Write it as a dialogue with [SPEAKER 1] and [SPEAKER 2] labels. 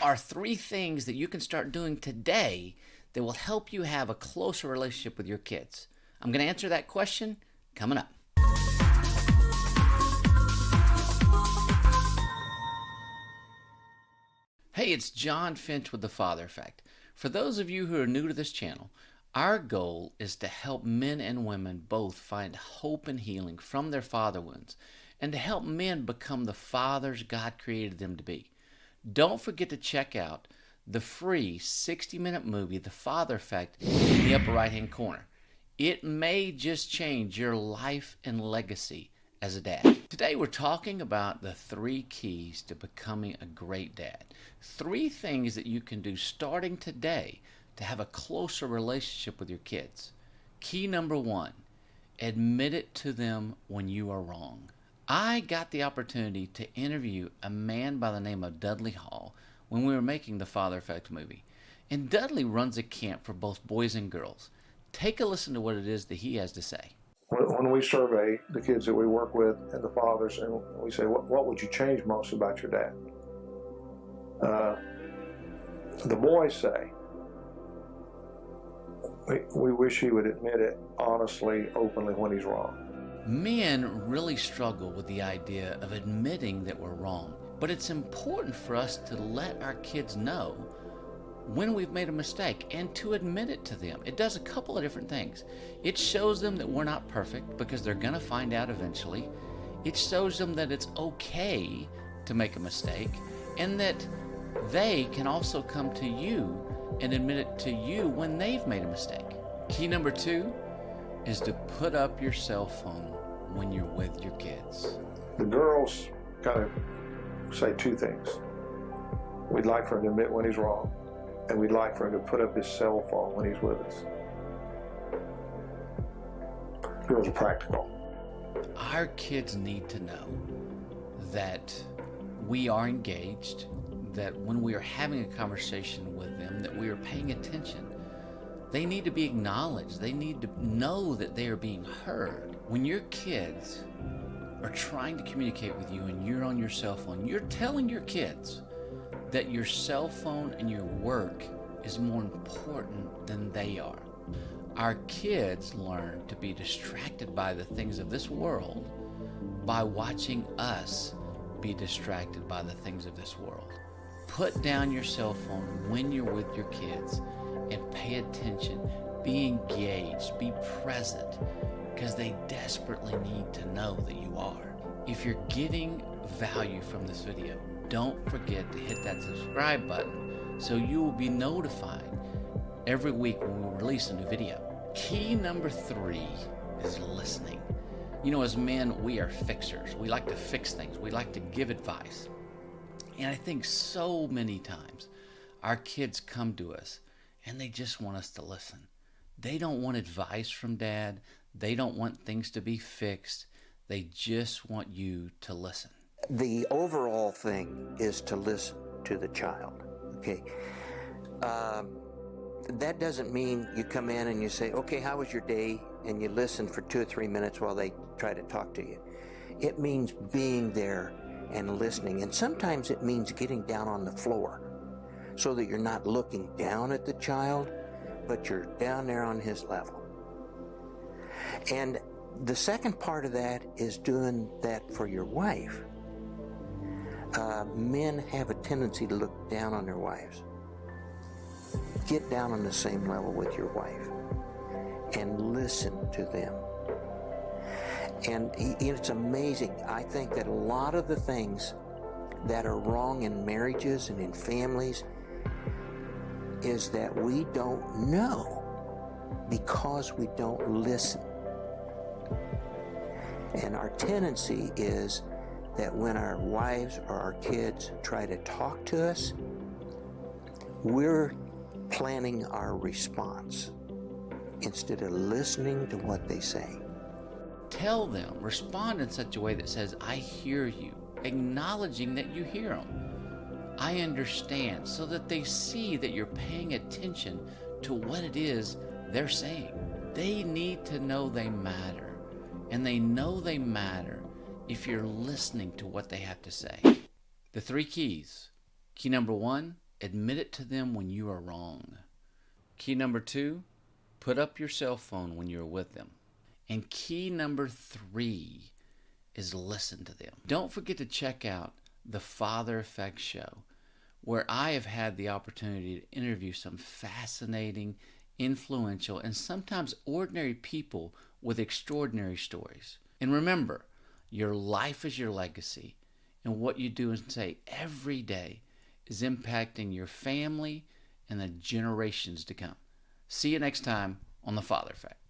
[SPEAKER 1] are 3 things that you can start doing today that will help you have a closer relationship with your kids. I'm going to answer that question coming up. Hey, it's John Finch with The Father Effect. For those of you who are new to this channel, our goal is to help men and women both find hope and healing from their father wounds, and to help men become the fathers God created them to be. Don't forget to check out the free 60-minute movie, The Father Effect, in the upper right-hand corner. It may just change your life and legacy as a dad. Today we're talking about the 3 keys to becoming a great dad. 3 things that you can do starting today to have a closer relationship with your kids. Key number 1, admit it to them when you are wrong. I got the opportunity to interview a man by the name of Dudley Hall when we were making the Father Effect movie. And Dudley runs a camp for both boys and girls. Take a listen to what it is that he has to say.
[SPEAKER 2] When we survey the kids that we work with and the fathers, and we say, what would you change most about your dad? The boys say, we wish he would admit it honestly, openly when he's wrong.
[SPEAKER 1] Men really struggle with the idea of admitting that we're wrong, but it's important for us to let our kids know when we've made a mistake and to admit it to them. It does a couple of different things. It shows them that we're not perfect because they're going to find out eventually. It shows them that it's okay to make a mistake and that they can also come to you and admit it to you when they've made a mistake. Key number 2 is to put up your cell phone when you're with your kids.
[SPEAKER 2] The girls kind of say 2 things. We'd like for him to admit when he's wrong, and we'd like for him to put up his cell phone when he's with us. Girls are practical.
[SPEAKER 1] Our kids need to know that we are engaged, that when we are having a conversation with them, that we are paying attention. They need to be acknowledged. They need to know that they are being heard. When your kids are trying to communicate with you and you're on your cell phone, you're telling your kids that your cell phone and your work is more important than they are. Our kids learn to be distracted by the things of this world by watching us be distracted by the things of this world. Put down your cell phone when you're with your kids and pay attention. Be engaged, be present, because they desperately need to know that you are. If you're getting value from this video, don't forget to hit that subscribe button so you will be notified every week when we release a new video. Key number 3 is listening. You know, as men, we are fixers. We like to fix things. We like to give advice. And I think so many times our kids come to us and they just want us to listen. They don't want advice from dad. They don't want things to be fixed. They just want you to listen.
[SPEAKER 3] The overall thing is to listen to the child, okay? That doesn't mean you come in and you say, okay, how was your day? And you listen for 2 or 3 minutes while they try to talk to you. It means being there and listening. And sometimes it means getting down on the floor so that you're not looking down at the child, but you're down there on his level. And the second part of that is doing that for your wife. Men have a tendency to look down on their wives. Get down on the same level with your wife and listen to them. And it's amazing. I think that a lot of the things that are wrong in marriages and in families is that we don't know because we don't listen. And our tendency is that when our wives or our kids try to talk to us, we're planning our response instead of listening to what they say.
[SPEAKER 1] Tell them, respond in such a way that says, I hear you, acknowledging that you hear them. I understand, so that they see that you're paying attention to what it is they're saying. They need to know they matter, and they know they matter if you're listening to what they have to say. The 3 keys. Key number 1, Admit it to them when you are wrong. Key number 2, put up your cell phone when you're with them. And key number 3 is listen to them. Don't forget to check out the Father Effect Show, where I have had the opportunity to interview some fascinating, influential, and sometimes ordinary people with extraordinary stories. And remember, your life is your legacy, and what you do and say every day is impacting your family and the generations to come. See you next time on the Father Effect.